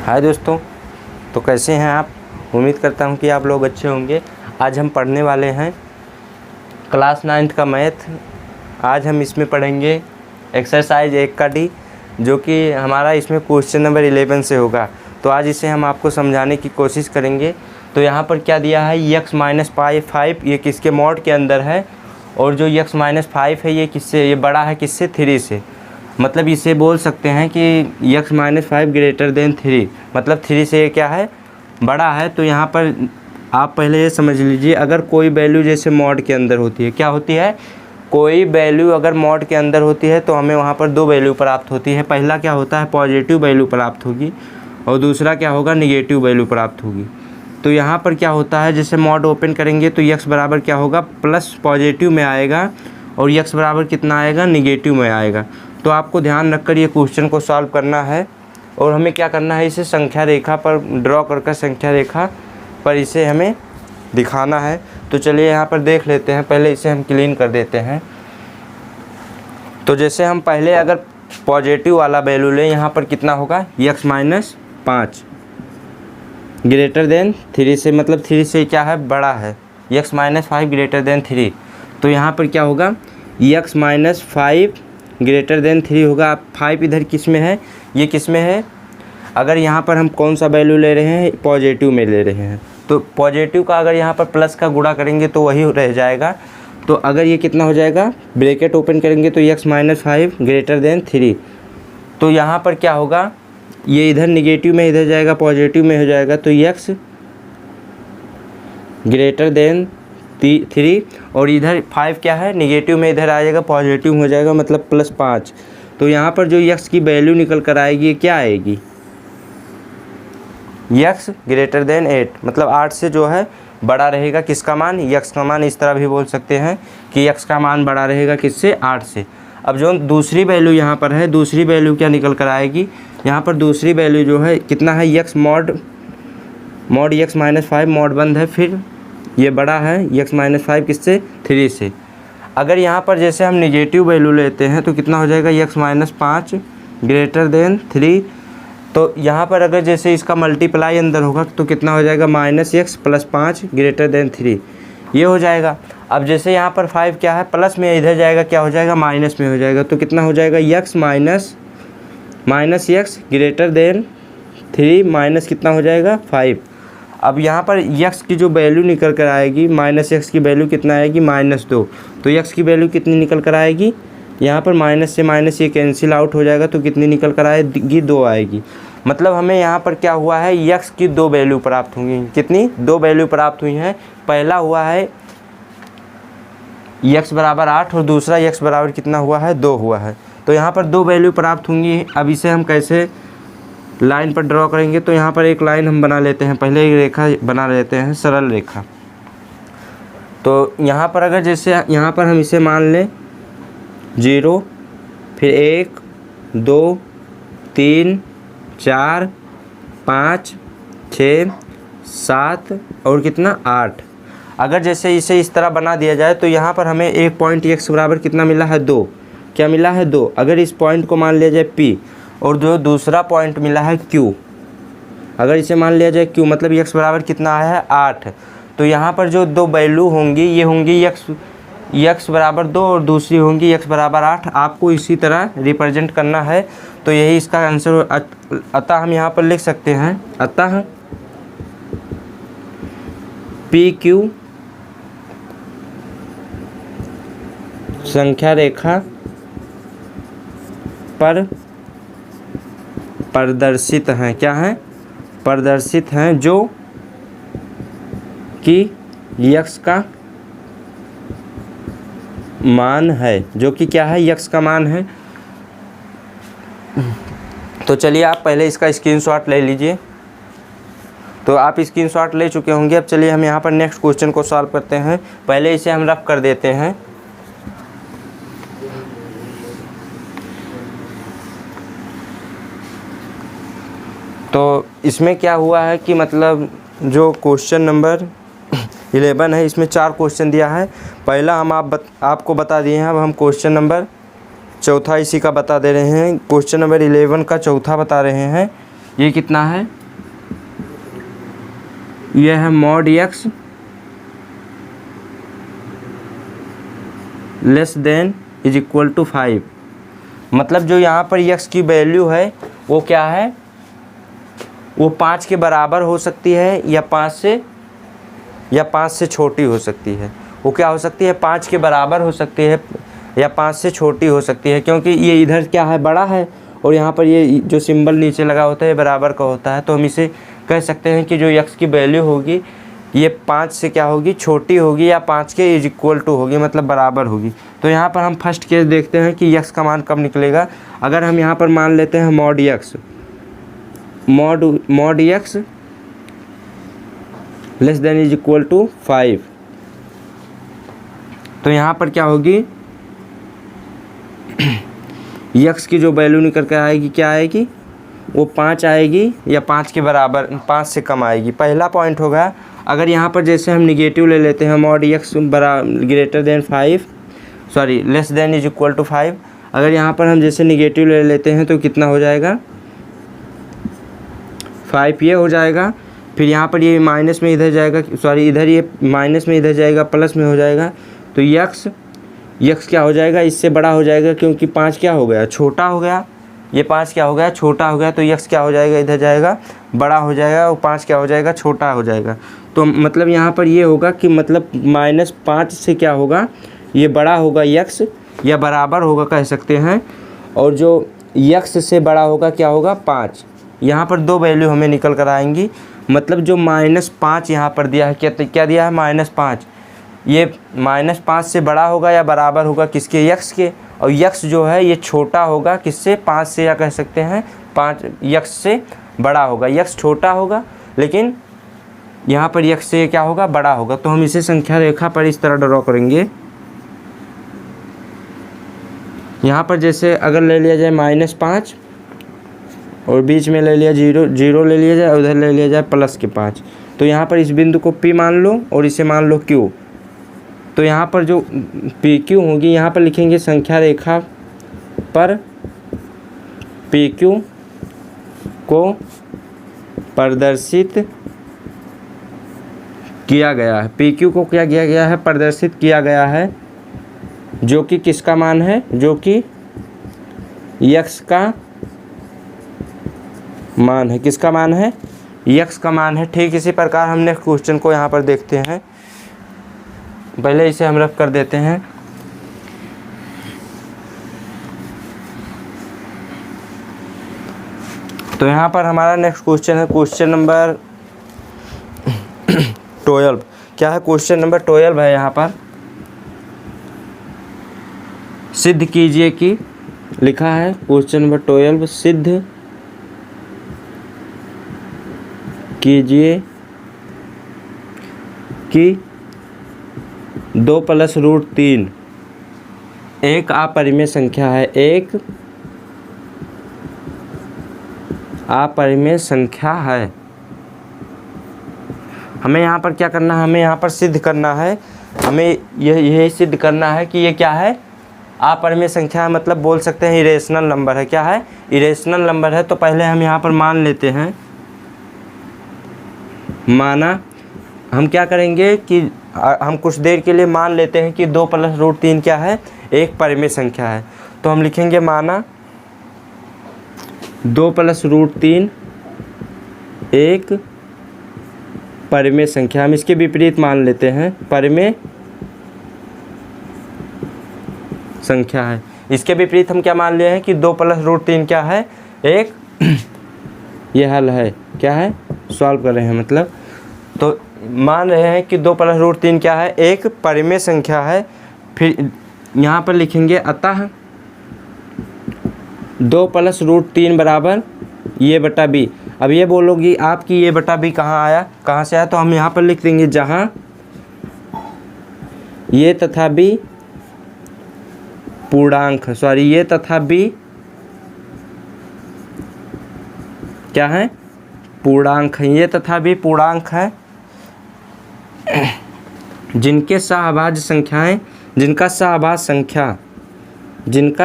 हाय दोस्तों, तो कैसे हैं आप। उम्मीद करता हूं कि आप लोग अच्छे होंगे। आज हम पढ़ने वाले हैं क्लास 9th का मैथ। आज हम इसमें पढ़ेंगे एक्सरसाइज 1 का डी, जो कि हमारा इसमें क्वेश्चन नंबर 11 से होगा। तो आज इसे हम आपको समझाने की कोशिश करेंगे। तो यहाँ पर क्या दिया है, x-5 ये किसके मॉड के अंदर है, और जो x-5 है ये किससे, ये बड़ा है किससे, 3 से। मतलब इसे बोल सकते हैं कि x-5 ग्रेटर देन 3, मतलब 3 से ये क्या है, बड़ा है। तो यहाँ पर आप पहले ये समझ लीजिए, अगर कोई वैल्यू जैसे मॉड के अंदर होती है, क्या होती है, कोई वैल्यू अगर मॉड के अंदर होती है तो हमें वहाँ पर 2 वैल्यू प्राप्त होती है। पहला क्या होता है, पॉजिटिव वैल्यू प्राप्त होगी, और दूसरा क्या होगा, निगेटिव वैल्यू प्राप्त होगी। तो यहाँ पर क्या होता है, जैसे मॉड ओपन करेंगे तो x बराबर क्या होगा, प्लस पॉजिटिव में आएगा, और x बराबर कितना आएगा, निगेटिव में आएगा। तो आपको ध्यान रखकर ये क्वेश्चन को सॉल्व करना है, और हमें क्या करना है, इसे संख्या रेखा पर ड्रॉ कर संख्या रेखा पर इसे हमें दिखाना है। तो चलिए यहाँ पर देख लेते हैं। पहले इसे हम क्लीन कर देते हैं। तो जैसे हम पहले अगर पॉजिटिव वाला वैल्यू लें, यहाँ पर कितना होगा, x-5 ग्रेटर देन 3 से, मतलब 3 से क्या है, बड़ा है। x-5 ग्रेटर देन 3, तो यहाँ पर क्या होगा, x-5 ग्रेटर देन 3 होगा। अब 5 इधर किस में है, ये किस में है, अगर यहाँ पर हम कौन सा वैल्यू ले रहे हैं, पॉजिटिव में ले रहे हैं। तो पॉजिटिव का अगर यहाँ पर प्लस का गुणा करेंगे तो वही रह जाएगा। तो अगर ये कितना हो जाएगा, ब्रैकेट ओपन करेंगे तो x-5 ग्रेटर देन 3, तो यहाँ पर क्या होगा, ये इधर निगेटिव में इधर जाएगा, पॉजिटिव में हो जाएगा। तो x ग्रेटर देन 3, और इधर 5 क्या है, निगेटिव में इधर आ जाएगा, पॉजिटिव हो जाएगा, मतलब +5। तो यहाँ पर जो x की वैल्यू निकल कर आएगी, क्या आएगी, x ग्रेटर देन 8, मतलब 8 से जो है बड़ा रहेगा किसका मान, x का मान। इस तरह भी बोल सकते हैं कि x का मान बड़ा रहेगा किससे, 8 से। अब जो दूसरी वैल्यू यहाँ पर है, दूसरी वैल्यू क्या निकल कर आएगी, यहाँ पर दूसरी वैल्यू जो है कितना है, x मॉड x-5 मॉड बंद है, फिर ये बड़ा है x-5 किससे, 3 से। अगर यहाँ पर जैसे हम निगेटिव वैल्यू लेते हैं तो कितना हो जाएगा, x-5 ग्रेटर देन 3। तो यहाँ पर अगर जैसे इसका मल्टीप्लाई अंदर होगा तो कितना हो जाएगा, -x + 5 ग्रेटर देन 3, ये हो जाएगा। अब जैसे यहाँ पर 5 क्या है, प्लस में इधर जाएगा, क्या हो जाएगा, माइनस में हो जाएगा। तो कितना हो जाएगा, x ग्रेटर देन 3 माइनस कितना हो जाएगा, 5। अब यहाँ पर x की जो वैल्यू निकल कर आएगी, -x की वैल्यू कितना आएगी, -2। तो x की वैल्यू कितनी निकल कर आएगी, यहाँ पर माइनस से माइनस ये कैंसिल आउट हो जाएगा, तो कितनी निकल कर आएगी, 2 आएगी। मतलब हमें यहाँ पर क्या हुआ है, x की 2 वैल्यू प्राप्त होंगी। कितनी, 2 वैल्यू प्राप्त हुई हैं। पहला हुआ है x बराबर 8, और दूसरा x बराबर कितना हुआ है, 2 हुआ है। तो यहाँ पर 2 वैल्यू प्राप्त होंगी। अब इसे हम कैसे लाइन पर ड्रॉ करेंगे, तो यहाँ पर एक लाइन हम बना लेते हैं। पहले एक रेखा बना लेते हैं, सरल रेखा। तो यहाँ पर अगर जैसे यहाँ पर हम इसे मान लें 0, फिर 1 2 3 4 5 6 7 और कितना, 8। अगर जैसे इसे इस तरह बना दिया जाए तो यहाँ पर हमें एक पॉइंट x बराबर कितना मिला है, 2। क्या मिला है, 2। अगर इस पॉइंट को मान लिया जाए P, और जो दूसरा पॉइंट मिला है Q, अगर इसे मान लिया जाए Q, मतलब x बराबर कितना आया है, 8। तो यहाँ पर जो 2 वैल्यू होंगी, ये होंगी x बराबर 2, और दूसरी होंगी x बराबर 8। आपको इसी तरह रिप्रेजेंट करना है। तो यही इसका आंसर। अतः हम यहाँ पर लिख सकते हैं, अतः PQ संख्या रेखा पर प्रदर्शित हैं, क्या हैं, प्रदर्शित हैं, जो कि x का मान है, जो कि क्या है, x का मान है। तो चलिए आप पहले इसका स्क्रीनशॉट ले लीजिए। तो आप स्क्रीनशॉट ले चुके होंगे। अब चलिए हम यहाँ पर नेक्स्ट क्वेश्चन को सॉल्व करते हैं। पहले इसे हम रफ कर देते हैं। तो इसमें क्या हुआ है कि मतलब जो क्वेश्चन नंबर 11 है, इसमें 4 क्वेश्चन दिया है। पहला हम आपको बता दिए हैं। अब हम क्वेश्चन नंबर चौथा इसी का बता दे रहे हैं। क्वेश्चन नंबर 11 का चौथा बता रहे हैं ये कितना है, यह है mod x less than is equal to 5। मतलब जो यहाँ पर x की वैल्यू है वो क्या है, वो 5 के बराबर हो सकती है या 5 से छोटी हो सकती है। वो क्या हो सकती है, 5 के बराबर हो सकती है या 5 से छोटी हो सकती है, क्योंकि ये इधर क्या है, बड़ा है, और यहाँ पर ये जो सिंबल नीचे लगा होता है ये बराबर का होता है। तो हम इसे कह सकते हैं कि जो x की वैल्यू होगी ये 5 से क्या होगी, छोटी होगी या 5 के इज इक्वल टू होगी, मतलब बराबर होगी। तो यहाँ पर हम फर्स्ट केस देखते हैं कि x का मान कब निकलेगा। अगर हम यहाँ पर मान लेते हैं mod x less than is equal to 5, तो यहाँ पर क्या होगी, x की जो वैल्यू निकल कर आएगी क्या आएगी, वो 5 आएगी या 5 के बराबर, 5 से कम आएगी। पहला पॉइंट होगा। अगर यहाँ पर जैसे हम निगेटिव ले लेते हैं, mod x greater than 5, sorry less than is equal to 5, अगर यहाँ पर हम जैसे निगेटिव ले लेते हैं तो कितना हो जाएगा, 5 ये हो जाएगा। फिर यहाँ पर ये माइनस में इधर जाएगा, सॉरी इधर ये माइनस में इधर जाएगा, प्लस में हो जाएगा। तो x क्या हो जाएगा, इससे बड़ा हो जाएगा, क्योंकि 5 क्या हो गया, छोटा हो गया। ये 5 क्या हो गया, छोटा हो गया। तो x क्या हो जाएगा, इधर जाएगा, बड़ा हो जाएगा, और 5 क्या हो जाएगा, छोटा हो जाएगा। तो मतलब यहाँ पर ये होगा कि मतलब -5 से क्या होगा, ये बड़ा होगा x या बराबर होगा कह सकते हैं, और जो x से बड़ा होगा क्या होगा, 5। यहाँ पर 2 वैल्यू हमें निकल कर आएंगी। मतलब जो -5 यहाँ पर दिया है, क्या दिया है, -5, ये -5 से बड़ा होगा या बराबर होगा किसके, x के। और x जो है ये छोटा होगा किससे, 5 से, या कह सकते हैं 5 x से बड़ा होगा। x छोटा होगा लेकिन यहाँ पर x से क्या होगा, बड़ा होगा। तो हम इसे संख्या रेखा पर इस तरह ड्रॉ करेंगे। यहाँ पर जैसे अगर ले लिया जाए -5 और बीच में ले लिया 0 ले लिया जाए, उधर ले लिया जाए +5, तो यहाँ पर इस बिंदु को P मान लो और इसे मान लो Q। तो यहाँ पर जो PQ होगी, यहाँ पर लिखेंगे संख्या रेखा पर PQ को प्रदर्शित किया गया है। PQ को क्या किया गया है, प्रदर्शित किया गया है, जो कि किसका मान है, जो कि x का मान है। किसका मान है, x का मान है। ठीक इसी प्रकार हम नेक्स्ट क्वेश्चन को यहाँ पर देखते हैं। पहले इसे हम रफ कर देते हैं। तो यहाँ पर हमारा नेक्स्ट क्वेश्चन है क्वेश्चन नंबर 12। क्या है, क्वेश्चन नंबर 12 है। यहाँ पर सिद्ध कीजिए कि, लिखा है क्वेश्चन नंबर 12, सिद्ध कीजिए कि 2 + √3 एक अपरिमेय संख्या है, एक अपरिमेय संख्या है। हमें यहाँ पर क्या करना है, हमें यहाँ पर सिद्ध करना है, हमें यही सिद्ध करना है कि ये क्या है, अपरिमेय संख्या है, मतलब बोल सकते हैं इरेशनल नंबर है। क्या है, इरेशनल नंबर है। तो पहले हम यहाँ पर मान लेते हैं, माना। हम क्या करेंगे कि हम कुछ देर के लिए मान लेते हैं कि 2 + √3 क्या है, एक परिमेय संख्या है। तो हम लिखेंगे माना 2 + √3 एक परिमेय संख्या। हम इसके विपरीत मान लेते हैं, परिमेय संख्या है। इसके विपरीत हम क्या मान लिए हैं कि 2 + √3 क्या है, एक ये हल है, क्या है, सॉल्व कर रहे हैं मतलब। तो मान रहे हैं कि 2 + √3 क्या है, एक परिमेय संख्या है। फिर यहाँ पर लिखेंगे अतः 2 + √3 बराबर ये बटा b। अब ये बोलोगी आपकी ये बटा b कहाँ आया, कहाँ से आया, तो हम यहाँ पर लिख देंगे जहाँ ये तथा b पूर्णांक, सॉरी ये तथा b क्या है, पूर्णांक है। ये तथा b पूर्णांक है जिनके सहअभाज्य संख्याएं, जिनका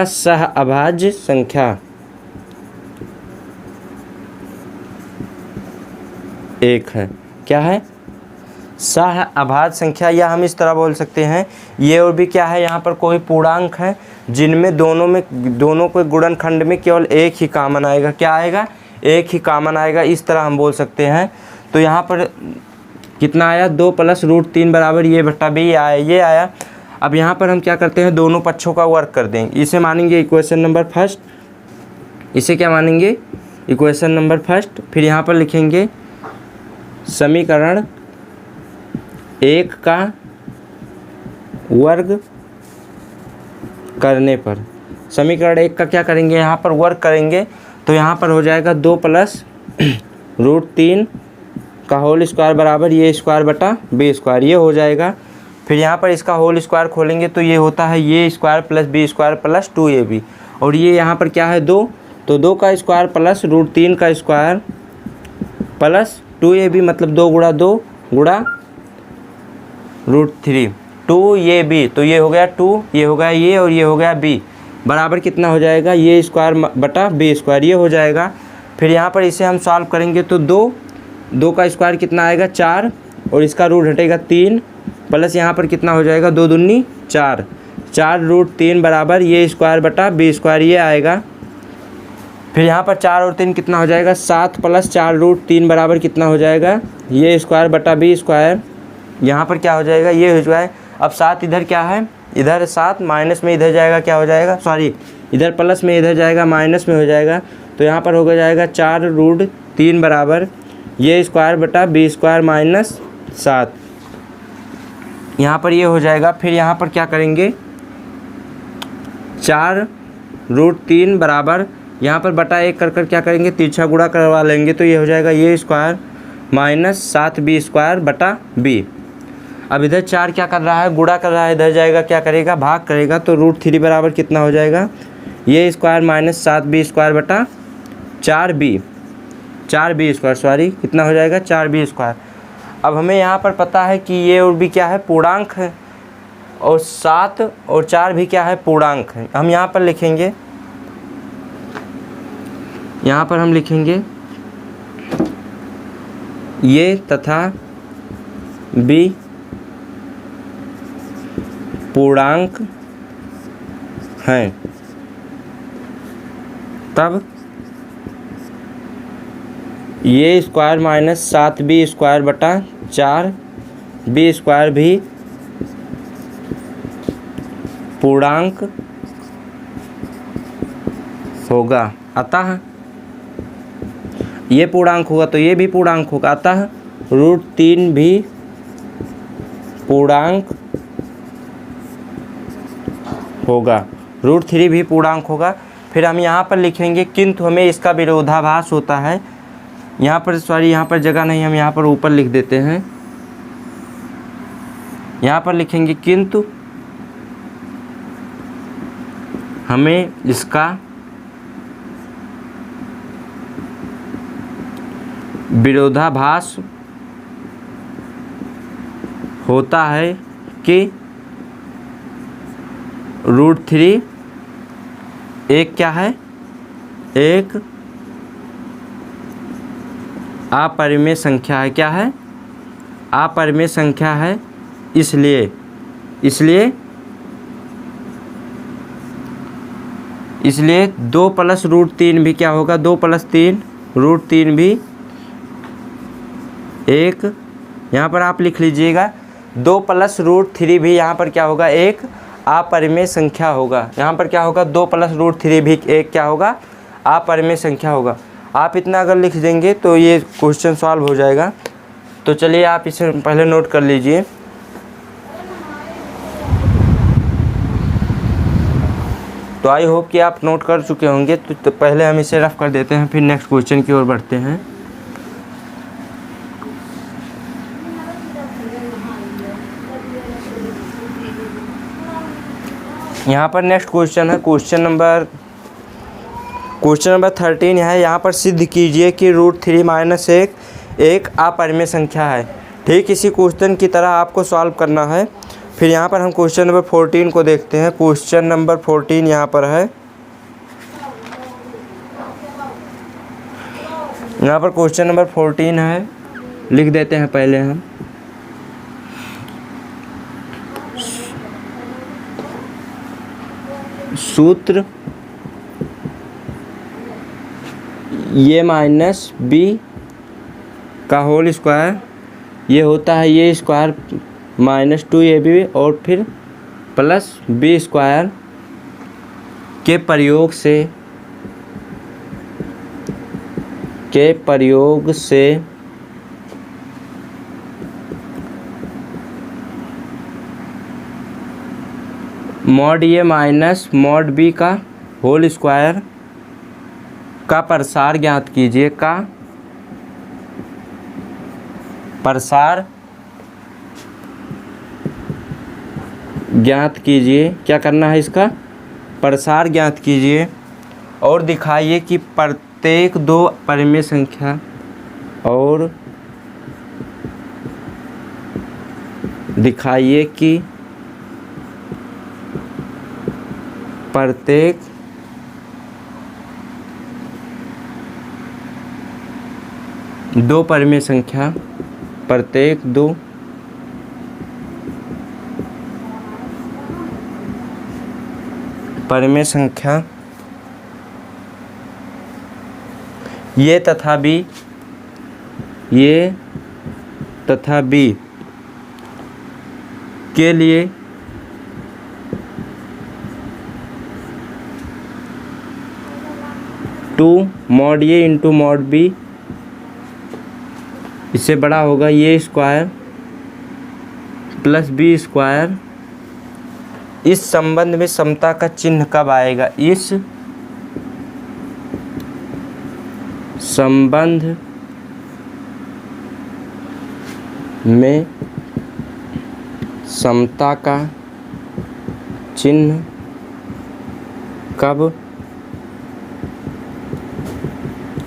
सहअभाज्य संख्या 1 है। क्या है? सह अभाज्य संख्या, या हम इस तरह बोल सकते हैं ये और भी क्या है, यहाँ पर कोई पूर्णांक है जिनमें दोनों के गुणनखंड में केवल एक ही कॉमन आएगा। क्या आएगा? एक ही कॉमन आएगा, इस तरह हम बोल सकते हैं। तो यहाँ पर कितना आया? 2 + √3 बराबर ये बट्टा बी आया, ये आया। अब यहाँ पर हम क्या करते हैं, दोनों पक्षों का वर्ग कर देंगे। इसे मानेंगे इक्वेशन नंबर फर्स्ट, इसे क्या मानेंगे? Equation number first. फिर यहाँ पर लिखेंगे समीकरण 1 का वर्ग करने पर, समीकरण 1 का क्या करेंगे, यहाँ पर वर्ग करेंगे। तो यहाँ पर हो जाएगा 2 + √3 का होल स्क्वायर बराबर ये स्क्वायर बटा बी स्क्वायर, ये हो जाएगा। फिर यहाँ पर इसका होल स्क्वायर खोलेंगे तो ये होता है a square plus b square plus 2ab, और ये यहाँ पर क्या है 2, तो 2 का स्क्वायर प्लस √3 का स्क्वायर प्लस 2ab, मतलब 2 × 2 × √3 2ab, तो ये हो गया 2, ये हो गया ये, और ये हो गया b, बराबर कितना हो जाएगा, ये स्क्वायर बटा बी स्क्वायर, ये हो जाएगा। फिर यहाँ पर इसे हम सॉल्व करेंगे तो 2 का स्क्वायर कितना आएगा 4, और इसका रूट हटेगा 3, प्लस यहाँ पर कितना हो जाएगा 2 दूनी 4, 4 √3 बराबर ये स्क्वायर बटा बी स्क्वायर, ये आएगा। फिर यहाँ पर 4 और 3 कितना हो जाएगा 7, प्लस 4 √3 बराबर कितना हो जाएगा ये स्क्वायर बटा बी स्क्वायर, यहाँ पर क्या हो जाएगा ये हो जाएगा। अब 7 इधर क्या है, इधर 7 माइनस में इधर जाएगा, क्या हो जाएगा, सॉरी इधर प्लस में इधर जाएगा माइनस में हो जाएगा, तो यहाँ पर हो जाएगा 4 √3 बराबर ये स्क्वायर बटा बी स्क्वायर माइनस 7, यहाँ पर ये हो जाएगा। फिर यहाँ पर क्या करेंगे 4 √3 बराबर यहाँ पर बटा 1 कर क्या करेंगे तिरछा गुणा करवा लेंगे, तो ये हो जाएगा ये स्क्वायर माइनस 7b स्क्वायर बटा b। अब इधर 4 क्या कर रहा है, गुणा कर रहा है, इधर जाएगा क्या करेगा भाग करेगा, तो √3 बराबर कितना हो जाएगा ये स्क्वायर माइनस 7b स्क्वायर बटा 4b स्क्वायर, सॉरी कितना हो जाएगा 4b स्क्वायर। अब हमें यहाँ पर पता है कि ये और भी क्या है पूर्णांक है, और 7 और 4 भी क्या है पूर्णांक है। हम यहाँ पर लिखेंगे, यहाँ पर हम लिखेंगे ये तथा b पूर्णांक हैं, तब ये स्क्वायर माइनस 7b स्क्वायर बटा 4b स्क्वायर भी पूर्णांक होगा। अतः ये पूर्णांक होगा तो ये भी पूर्णांक होगा, अतः √3 भी पूर्णांक होगा, √3 भी पूर्णांक होगा। फिर हम यहाँ पर लिखेंगे किंतु हमें इसका विरोधाभास होता है, यहाँ पर सॉरी यहाँ पर जगह नहीं, हम यहाँ पर ऊपर लिख देते हैं, यहाँ पर लिखेंगे किंतु हमें इसका विरोधाभास होता है कि √3 एक क्या है, एक अपरिमेय संख्या है। क्या है? अपरिमेय संख्या है। इसलिए 2 + √3 भी क्या होगा, 2 + 3 √3 भी एक, यहाँ पर आप लिख लीजिएगा 2 + √3 भी यहाँ पर क्या होगा एक अपरिमेय संख्या होगा। यहाँ पर क्या होगा 2 + √3 भी एक क्या होगा अपरिमेय संख्या होगा। आप इतना अगर लिख देंगे तो ये क्वेश्चन सॉल्व हो जाएगा। तो चलिए आप इसे पहले नोट कर लीजिए। तो आई होप कि आप नोट कर चुके होंगे। तो पहले हम इसे रफ कर देते हैं, फिर नेक्स्ट क्वेश्चन की ओर बढ़ते हैं। यहाँ पर नेक्स्ट क्वेश्चन है क्वेश्चन नंबर 13 है। यहाँ पर सिद्ध कीजिए कि √3 - 1 एक अपरिमेय संख्या है। ठीक इसी क्वेश्चन की तरह आपको सॉल्व करना है। फिर यहाँ पर हम क्वेश्चन नंबर 14 को देखते हैं। क्वेश्चन नंबर 14 यहाँ पर है, यहाँ पर क्वेश्चन नंबर 14 है। लिख देते हैं पहले हम। सूत्र ये माइनस बी का होल स्क्वायर, ये होता है ये स्क्वायर माइनस 2ab और फिर प्लस बी स्क्वायर के प्रयोग से mod a minus mod b का होल स्क्वायर का प्रसार ज्ञात कीजिए। का प्रसार ज्ञात कीजिए। क्या करना है, इसका प्रसार ज्ञात कीजिए और दिखाइए कि प्रत्येक दो परिमेय संख्या और दिखाइए कि प्रत्येक दो परिमेय संख्या प्रत्येक दो परिमेय संख्या ये तथा बी के लिए two mod a into mod b इससे बड़ा होगा ये स्क्वायर प्लस बी स्क्वायर। इस संबंध में समता का चिन्ह कब आएगा? इस संबंध में समता का चिन्ह कब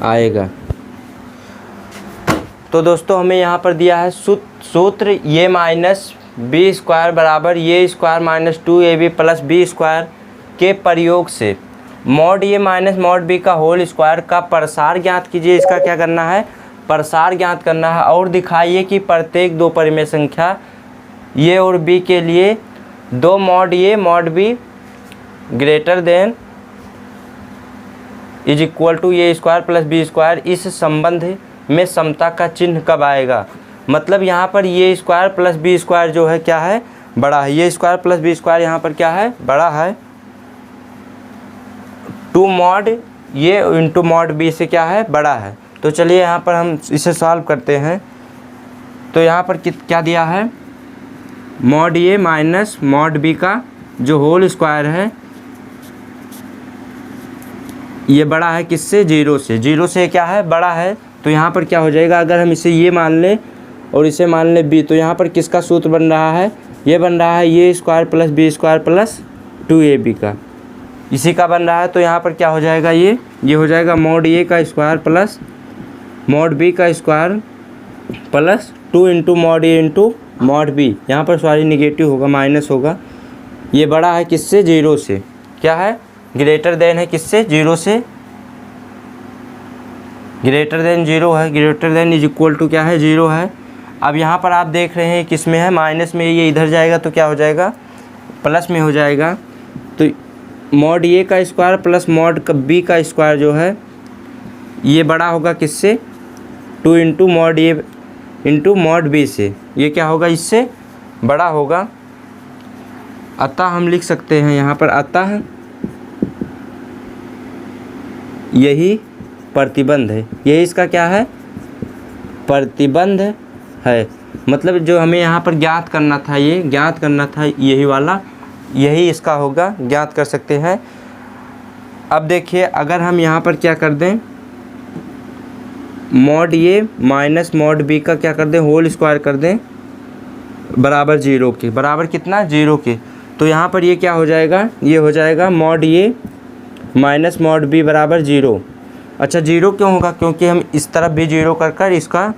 आएगा? तो दोस्तों हमें यहाँ पर दिया है सूत्र ये माइनस बी स्क्वायर बराबर a square minus 2ab plus b square के प्रयोग से mod a minus mod b का होल स्क्वायर का प्रसार ज्ञात कीजिए। इसका क्या करना है? प्रसार ज्ञात करना है और दिखाइए कि प्रत्येक दो परिमेय संख्या ये और बी के लिए दो mod a mod b greater than is equal to a square plus b square. इस संबंध में समता का चिन्ह कब आएगा? मतलब यहाँ पर ये स्क्वायर प्लस बी स्क्वायर जो है क्या है? बड़ा है। A square plus b square यहाँ पर क्या है? बड़ा है। टू मॉड ये इंटू मॉड बी से क्या है? बड़ा है। तो चलिए यहाँ पर हम इसे सॉल्व करते हैं। तो यहाँ पर क्या दिया है? Mod a minus mod b का जो होल स्क्वायर है ये बड़ा है किससे? जीरो से। जीरो से क्या है? बड़ा है। तो यहाँ पर क्या हो जाएगा? अगर हम इसे ये मान लें और इसे मान लें बी, तो यहाँ पर किसका सूत्र बन रहा है? ये बन रहा है a square plus b square plus 2ab का, इसी का बन रहा है। तो यहाँ पर क्या हो जाएगा? ये हो जाएगा मॉड ए का स्क्वायर प्लस मॉड बी का square plus 2 into mod a into mod B. यहाँ पर सॉरी निगेटिव होगा, माइनस होगा। ये बड़ा है किससे? जीरो से। क्या है? ग्रेटर देन है किससे? जीरो से। ग्रेटर देन जीरो है। Greater than is equal to क्या है? जीरो है। अब यहाँ पर आप देख रहे हैं किस में है? माइनस में। ये इधर जाएगा तो क्या हो जाएगा? प्लस में हो जाएगा। तो मॉड ए का स्क्वायर प्लस मॉड बी का स्क्वायर जो है ये बड़ा होगा किससे? 2 into mod a into mod B से। ये क्या होगा? इससे बड़ा होगा। अतः हम लिख सकते हैं यहाँ पर अतः यही प्रतिबंध है। यही इसका क्या है? प्रतिबंध है। मतलब जो हमें यहाँ पर ज्ञात करना था, ये ज्ञात करना था यही वाला, यही इसका होगा। ज्ञात कर सकते हैं। अब देखिए अगर हम यहाँ पर क्या कर दें, mod a minus mod b का क्या कर दें? होल स्क्वायर कर दें बराबर जीरो के। बराबर कितना? जीरो के। तो यहाँ पर ये क्या हो जाएगा? ये हो जाएगा mod a minus mod B बराबर जीरो। अच्छा जीरो क्यों होगा? क्योंकि हम इस तरफ भी जीरो कर इसका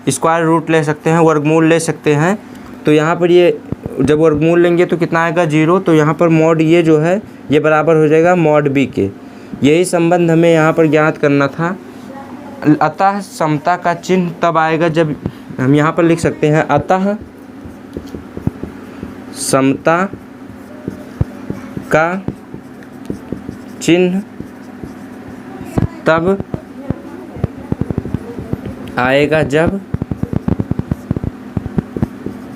स्क्वायर रूट ले सकते हैं, वर्गमूल ले सकते हैं। तो यहाँ पर ये जब वर्गमूल लेंगे तो कितना आएगा? जीरो। तो यहाँ पर मॉड ये जो है ये बराबर हो जाएगा मॉड बी के। यही संबंध हमें यहाँ पर ज्ञात करना था। अतः समता का चिन्ह तब आएगा जब हम यहाँ पर लिख सकते हैं अतः समता का चिन्ह तब आएगा जब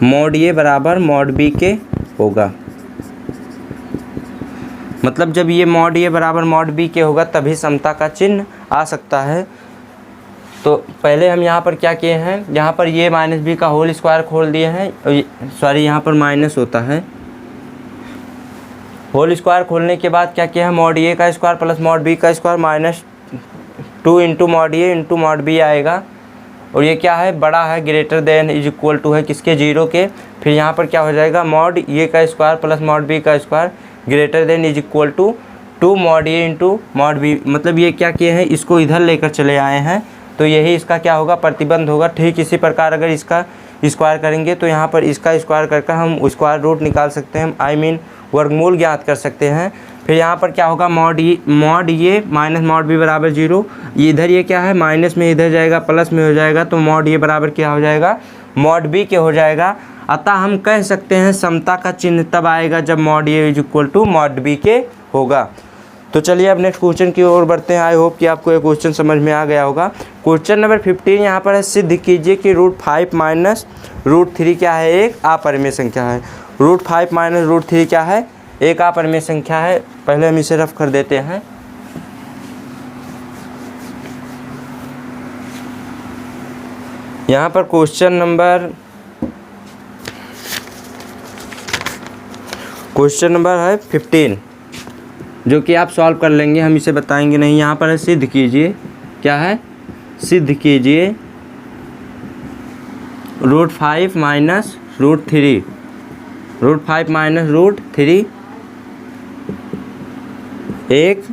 मॉड ए बराबर मॉड बी के होगा। मतलब जब ये मॉड ए बराबर मॉड बी के होगा तभी समता का चिन्ह आ सकता है। तो पहले हम यहाँ पर क्या किए हैं, यहाँ पर ये माइनस बी का होल स्क्वायर खोल दिए हैं, सॉरी यहाँ पर माइनस होता है। होल स्क्वायर खोलने के बाद क्या किया है, मॉड ए का स्क्वायर प्लस मॉड बी का square minus 2 into mod a into mod b आएगा। और ये क्या है, बड़ा है, greater than is equal to है किसके, 0 के। फिर यहाँ पर क्या हो जाएगा, मॉड ए का स्क्वायर प्लस मॉड बी का square greater than is equal to 2 mod a into mod b. मतलब ये क्या किए हैं, इसको इधर लेकर चले आए हैं, तो यही इसका क्या होगा, प्रतिबंध होगा। ठीक इसी प्रकार अगर इसका स्क्वायर करेंगे तो यहाँ पर इसका स्क्वायर करके हम स्क्वायर रूट निकाल सकते हैं, आई मीन वर्गमूल ज्ञात कर सकते हैं। फिर यहाँ पर क्या होगा, मॉड ये माइनस मॉड बी बराबर 0। इधर ये क्या है, माइनस में इधर जाएगा प्लस में हो जाएगा, तो मॉड ये बराबर क्या हो जाएगा, मॉड बी के हो जाएगा। अतः हम कह सकते हैं समता का चिन्ह तब आएगा जब mod a is equal to mod b के होगा। तो चलिए अब नेक्स्ट क्वेश्चन की ओर बढ़ते हैं। आई होप कि आपको ये क्वेश्चन समझ में आ गया होगा। क्वेश्चन नंबर 15 यहाँ पर है, सिद्ध कीजिए कि √5 माइनस √3 क्या है, एक अपरिमेय संख्या है। √5 माइनस √3 क्या है, एक अपरिमेय संख्या है। पहले हम इसे रफ कर देते हैं। यहाँ पर क्वेश्चन नंबर है 15, जो कि आप सॉल्व कर लेंगे, हम इसे बताएंगे नहीं। यहाँ पर है सिद्ध कीजिए, क्या है, सिद्ध कीजिए √5 माइनस √3, √5 माइनस √3 एक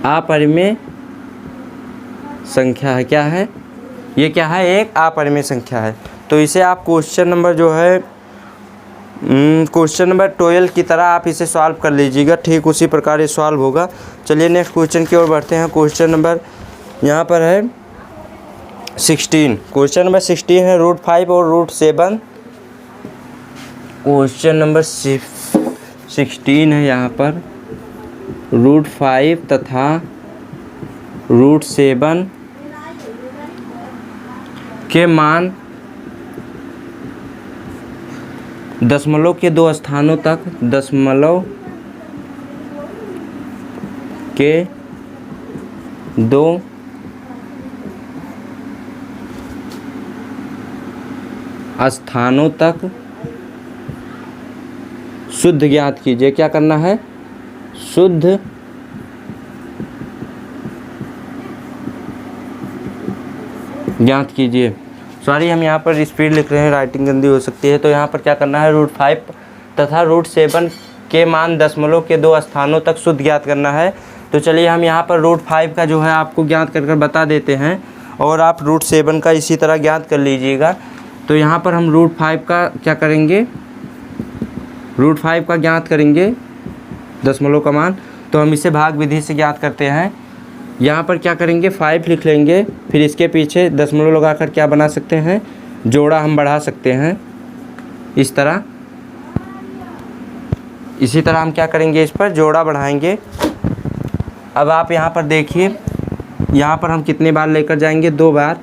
अपरिमेय संख्या है। क्या है ये, क्या है, एक अपरिमेय संख्या है। तो इसे आप क्वेश्चन नंबर जो है क्वेश्चन नंबर 12 की तरह आप इसे सॉल्व कर लीजिएगा, ठीक उसी प्रकार ये सॉल्व होगा। चलिए नेक्स्ट क्वेश्चन की ओर बढ़ते हैं। क्वेश्चन नंबर यहाँ पर है 16। क्वेश्चन नंबर 16 है √5 और √7। क्वेश्चन नंबर 16 है यहाँ पर, √5 तथा √7 के मान दशमलव के 2 स्थानों तक, दशमलव के 2 स्थानों तक शुद्ध ज्ञात कीजिए। क्या करना है, शुद्ध ज्ञात कीजिए। सॉरी हम यहाँ पर स्पीड लिख रहे हैं, राइटिंग गंदी हो सकती है। तो यहाँ पर क्या करना है, √5 तथा √7 के मान दशमलव के 2 स्थानों तक शुद्ध ज्ञात करना है। तो चलिए हम यहाँ पर √5 का जो है आपको ज्ञात कर बता देते हैं, और आप √7 का इसी तरह ज्ञात कर लीजिएगा। तो यहाँ पर हम √5 का क्या करेंगे, √5 का ज्ञात करेंगे दशमलव का मान, तो हम इसे भाग विधि से ज्ञात करते हैं। यहाँ पर क्या करेंगे, 5 लिख लेंगे, फिर इसके पीछे दशमलव लगाकर क्या बना सकते हैं, जोड़ा हम बढ़ा सकते हैं इस तरह। इसी तरह हम क्या करेंगे, इस पर जोड़ा बढ़ाएंगे। अब आप यहाँ पर देखिए, यहाँ पर हम कितने बार लेकर जाएंगे, 2 बार।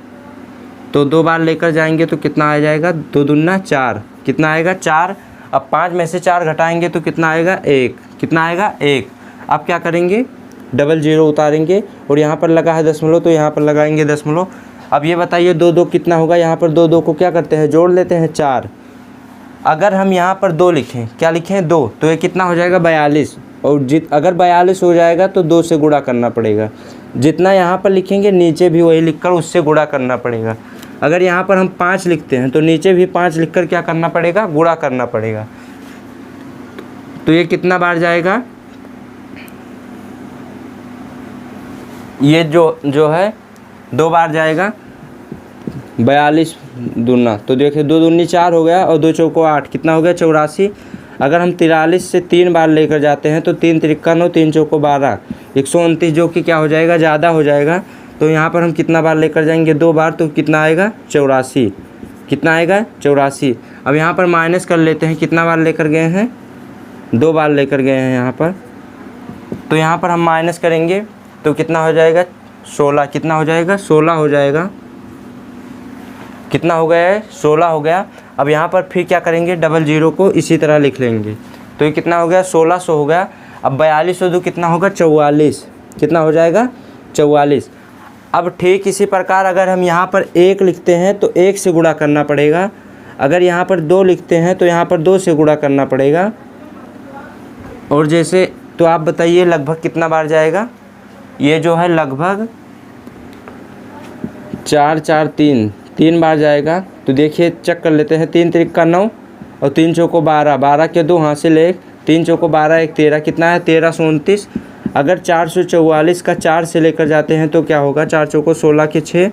तो 2 बार लेकर जाएंगे तो कितना आ जाएगा, 2 दूना 4, कितना आएगा 4। अब 5 में से 4 घटाएंगे तो कितना आएगा, 1, कितना आएगा 1। अब क्या करेंगे, डबल 0 उतारेंगे, और यहाँ पर लगा है दशमलव तो यहाँ पर लगाएंगे दशमलव। अब ये बताइए 2 2 कितना होगा, यहाँ पर 2 2 को क्या करते हैं, जोड़ लेते हैं 4। अगर हम यहाँ पर 2 लिखें, क्या लिखें 2, तो ये कितना हो जाएगा 42। और अगर 42 हो जाएगा तो 2 से गुणा करना पड़ेगा। जितना यहाँ पर लिखेंगे नीचे भी वही लिखकर उससे गुणा करना पड़ेगा। अगर यहाँ पर हम 5 लिखते हैं तो नीचे भी 5 लिखकर क्या करना पड़ेगा, गुणा करना पड़ेगा। तो ये कितना बार जाएगा, ये जो है 2 बार जाएगा, 42 दूना। तो देखिए 2 दूनी 4 हो गया, और 2 चौको 8, कितना हो गया 84। अगर हम 43 से 3 बार लेकर जाते हैं तो 3 त्रिक्का 9, 3 चौको 12, 129, जो कि क्या हो जाएगा, ज़्यादा हो जाएगा। तो यहाँ पर हम कितना बार लेकर जाएंगे, 2 बार, तो कितना आएगा 84। कितना आएगा 84। अब यहाँ पर माइनस कर लेते हैं, कितना बार लेकर गए हैं, 2 बार लेकर गए हैं यहाँ पर। तो यहाँ पर हम माइनस करेंगे तो कितना हो जाएगा 16। कितना हो जाएगा 16 हो जाएगा। कितना हो गया है 16 हो गया। अब यहाँ पर फिर क्या करेंगे, डबल ज़ीरो को इसी तरह लिख लेंगे। तो ये कितना हो गया 1600 हो गया। अब 42 और 2 कितना होगा 44। कितना हो जाएगा 44। अब ठीक इसी प्रकार अगर हम यहाँ पर 1 लिखते हैं तो 1 से गुणा करना पड़ेगा। अगर यहाँ पर 2 लिखते हैं तो यहाँ पर 2 से गुणा करना पड़ेगा। और जैसे तो आप बताइए लगभग कितना बार जाएगा, ये जो है लगभग 4 4 3 बार जाएगा। तो देखिए चेक कर लेते हैं, 3 त्रिक का 9 और 3 चौको 12, 12 के 2 हासिल 1, 3 चौको 12 1 13, कितना है 1329। अगर 444 का 4 से लेकर जाते हैं तो क्या होगा, 4 चौको 16 के 6,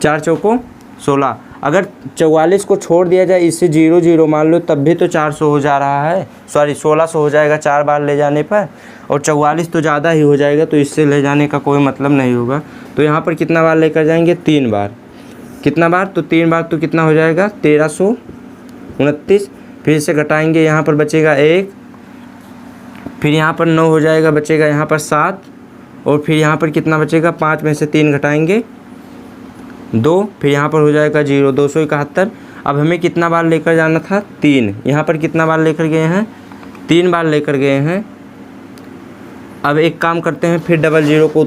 4 चौको 16। अगर 44 को छोड़ दिया जाए, इससे 0 0 मान लो, तब भी तो 400 हो जा रहा है, सॉरी 1600 हो जाएगा 4 बार ले जाने पर। और 44 तो ज़्यादा ही हो जाएगा, तो इससे ले जाने का कोई मतलब नहीं होगा। तो यहाँ पर कितना बार लेकर जाएंगे, 3 बार। कितना बार, तो 3 बार, तो कितना हो जाएगा 1329। फिर से घटाएंगे, यहाँ पर बचेगा 1, फिर यहाँ पर 9 हो जाएगा, बचेगा यहाँ पर 7, और फिर यहाँ पर कितना बचेगा, 5 में से 3 घटाएंगे 2, फिर यहाँ पर हो जाएगा 0, 271। अब हमें कितना बार लेकर जाना था, 3। यहाँ पर कितना बार लेकर गए हैं, 3 बार लेकर गए हैं। अब एक काम करते हैं, फिर डबल ज़ीरो को